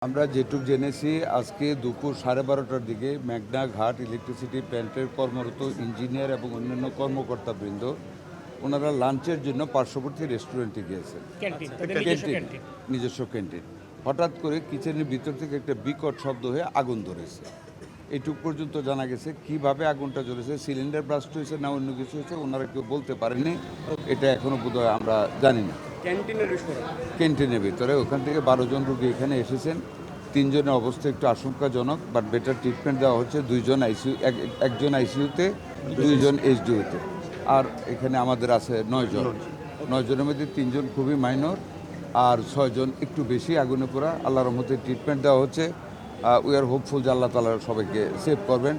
আমরা যেটুক জেনেছি আজকে দুপুর 12:30টার দিকে মেঘনা ঘাট ইলেকট্রিসিটি প্ল্যান্টের কর্মরত ইঞ্জিনিয়ার এবং অন্যান্য কর্মকর্তাবৃন্দ ওনারা লাঞ্চের জন্য পার্শ্ববর্তী রেস্টুরেন্টে গিয়েছেন। ক্যান্টিন, নিজস্ব ক্যান্টিন। হঠাৎ করে কিচেনের ভিতর থেকে একটা বিকট শব্দ হয়ে আগুন ধরেছে। এইটুক পর্যন্ত জানা গেছে। কিভাবে আগুনটা জ্বলেছে, সিলিন্ডার ব্লাস্ট হয়েছে না অন্য কিছু হয়েছে, ওনারা কেউ বলতে পারেনি। এটা এখনও বোধহয় আমরা জানি না। ক্যান্টিনের ভিতরে ওখান থেকে 12 জন রোগী এখানে এসেছেন। 3 জনের অবস্থা একটু আশঙ্কাজনক, বাট বেটার ট্রিটমেন্ট দেওয়া হচ্ছে। 2 জন আইসিইউ, একজন আইসিইউতে, 2 জন এইচডিইউতে। আর এখানে আমাদের আছে 9 জন। 9 জনের মধ্যে 3 জন খুবই মাইনর, আর 6 জন একটু বেশি আগুনে পোড়া। আল্লাহর রহমতে ট্রিটমেন্ট দেওয়া হচ্ছে। উই আর হোপফুল যে আল্লাহ তাআলা সবাইকে সেভ করবেন।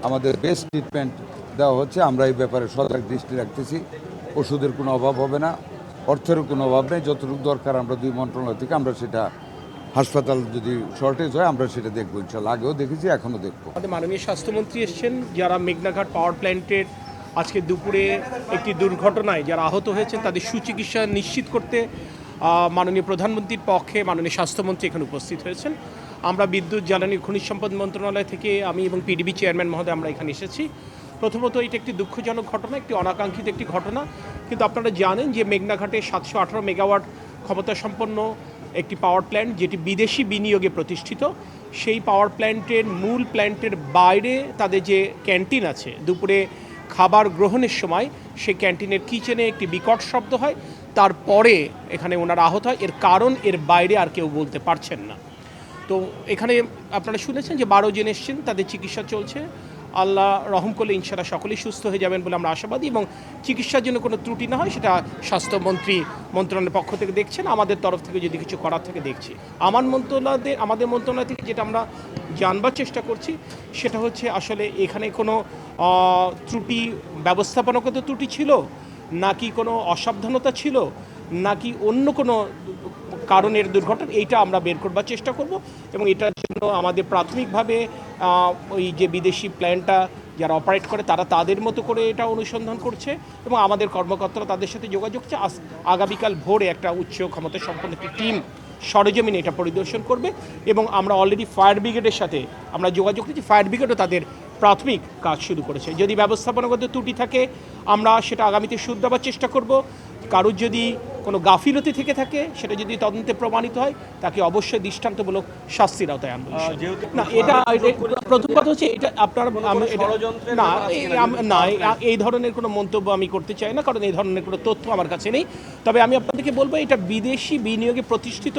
আমাদের বেস্ট ট্রিটমেন্ট দেওয়া হচ্ছে। আমরা এই ব্যাপারে সজাগ দৃষ্টি রাখতেছি। ওষুধের কোনো অভাব হবে না, অর্থেরও কোনো অভাব নেই। যতটুকু দরকার আমরা 2 মন্ত্রণালয় থেকে আমরা সেটা, হাসপাতাল যদি শর্টেজ হয় আমরা সেটা দেখবো ইনশাল্লাহ। আগেও দেখেছি, এখনও দেখবো। আমাদের মাননীয় স্বাস্থ্যমন্ত্রী এসেছেন, যারা মেঘনাঘাট পাওয়ার প্ল্যান্টের আজকে দুপুরে একটি দুর্ঘটনায় যারা আহত হয়েছেন তাদের সুচিকিৎসা নিশ্চিত করতে মাননীয় প্রধানমন্ত্রীর পক্ষে মাননীয় স্বাস্থ্যমন্ত্রী এখানে উপস্থিত হয়েছেন। আমরা বিদ্যুৎ জ্বালানি খনিজ সম্পদ মন্ত্রণালয় থেকে আমি এবং পিডিবি চেয়ারম্যান মহোদয় আমরা এখানে এসেছি। প্রথমত এটা একটি দুঃখজনক ঘটনা, একটি অনাকাঙ্ক্ষিত একটি ঘটনা। কিন্তু আপনারা জানেন যে মেঘনাঘাটে 718 মেগাওয়াট ক্ষমতা সম্পন্ন একটি পাওয়ার প্ল্যান্ট, যেটি বিদেশি বিনিয়োগে প্রতিষ্ঠিত। সেই পাওয়ার প্ল্যান্টের মূল প্ল্যান্টের বাইরে তাদের যে ক্যান্টিন আছে, দুপুরে খাবার গ্রহণের সময় সেই ক্যান্টিনের কিচেনে একটি বিকট শব্দ হয়। তারপরে এখানে ওনারা আহত হয়। এর কারণ এর বাইরে আর কেউ বলতে পারছেন না। তো এখানে আপনারা শুনেছেন যে 12 জন এসছেন, তাদের চিকিৎসা চলছে। আল্লাহ রহম করলে ইনশাআল্লাহ সকলেই সুস্থ হয়ে যাবেন বলে আমরা আশাবাদী, এবং চিকিৎসার জন্য কোনো ত্রুটি না হয় সেটা স্বাস্থ্যমন্ত্রী মন্ত্রণালয়ের পক্ষ থেকে দেখছেন। আমাদের তরফ থেকে যদি কিছু করার থেকে দেখছি। আমাদের মন্ত্রণালয় থেকে যেটা আমরা জানবার চেষ্টা করছি সেটা হচ্ছে আসলে এখানে কোনো ত্রুটি, ব্যবস্থাপনাগত ত্রুটি ছিল নাকি কোনো অসাবধানতা ছিল নাকি অন্য কোনো কারণের দুর্ঘটনা, এইটা আমরা বের করবার চেষ্টা করব। এবং এটার জন্য আমাদের প্রাথমিকভাবে ওই যে বিদেশি প্ল্যান্টটা যারা অপারেট করে তারা তাদের মতো করে এটা অনুসন্ধান করছে, এবং আমাদের কর্মকর্তারা তাদের সাথে যোগাযোগ করছে। আগামীকাল ভোরে একটা উচ্চ ক্ষমতা সম্পন্ন একটি টিম সরেজমিনে এটা পরিদর্শন করবে। এবং আমরা অলরেডি ফায়ার ব্রিগেডের সাথে আমরা যোগাযোগ করেছি। ফায়ার ব্রিগেডও তাদের প্রাথমিক কাজ শুরু করেছে। যদি ব্যবস্থাপনাগত ত্রুটি থাকে আমরা সেটা আগামীতে শুধরাবার চেষ্টা করব। কারোর যদি কোনো গাফিলতি থেকে থাকে সেটা যদি তদন্তে প্রমাণিত হয় তাকে অবশ্যই দৃষ্টান্তমূলক শাস্তির আওতায় আনবো। না, এটা প্রথম কথা হচ্ছে এটা আপনার না, এই ধরনের কোনো মন্তব্য আমি করতে চাই না, কারণ এই ধরনের কোনো তথ্য আমার কাছে নেই। তবে আমি আপনাদেরকে বলবো এটা বিদেশি বিনিয়োগে প্রতিষ্ঠিত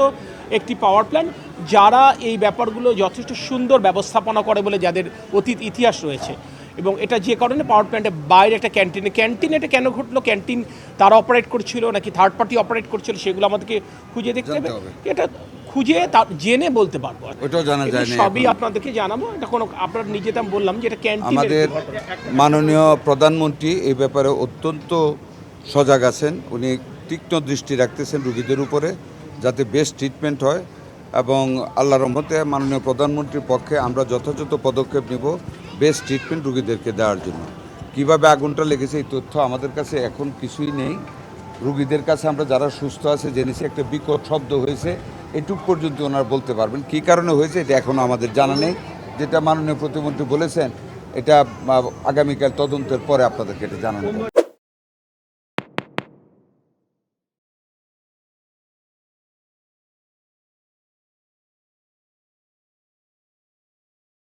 একটি পাওয়ার প্ল্যান্ট, যারা এই ব্যাপারগুলো যথেষ্ট সুন্দর ব্যবস্থাপনা করে বলে যাদের অতীত ইতিহাস রয়েছে। এবং এটা যে কারণে পাওয়ার প্ল্যান্টের বাইরে একটা ক্যান্টিন এটা কেন ঘটলো, ক্যান্টিন তারা অপারেট করছিল নাকি থার্ড পার্টি অপারেট করছিল, সেগুলো আমাদেরকে খুঁজে দেখতে হবে। এটা খুঁজে জেনে বলতে পারবো, ওটাও জানা যায় না। সবই আপনাদেরকে জানাবো। এটা কোনো আপনার নিজেতে আমি বললাম যে এটা ক্যান্টিন। আমাদের মাননীয় প্রধানমন্ত্রী এই ব্যাপারে অত্যন্ত সজাগ আছেন। উনি তীক্ষ্ণ দৃষ্টি রাখতেছেন রোগীদের উপরে, যাতে বেস্ট ট্রিটমেন্ট হয়। এবং আল্লাহর রহমতে মাননীয় প্রধানমন্ত্রীর পক্ষে আমরা যথাযথ পদক্ষেপ নেব বেস্ট ট্রিটমেন্ট রোগীদেরকে দেওয়ার জন্য। কিভাবে আগুনটা লেগেছে এই তথ্য আমাদের কাছে এখন কিছুই নেই। রোগীদের কাছে আমরা যারা সুস্থ আছে জেনেছি একটা বিকট শব্দ হয়েছে, এটুক পর্যন্ত ওনারা বলতে পারবেন। কী কারণে হয়েছে এটা এখনও আমাদের জানা নেই। যেটা মাননীয় প্রতিমন্ত্রী বলেছেন এটা আগামীকাল তদন্তের পরে আপনাদেরকে এটা জানানো।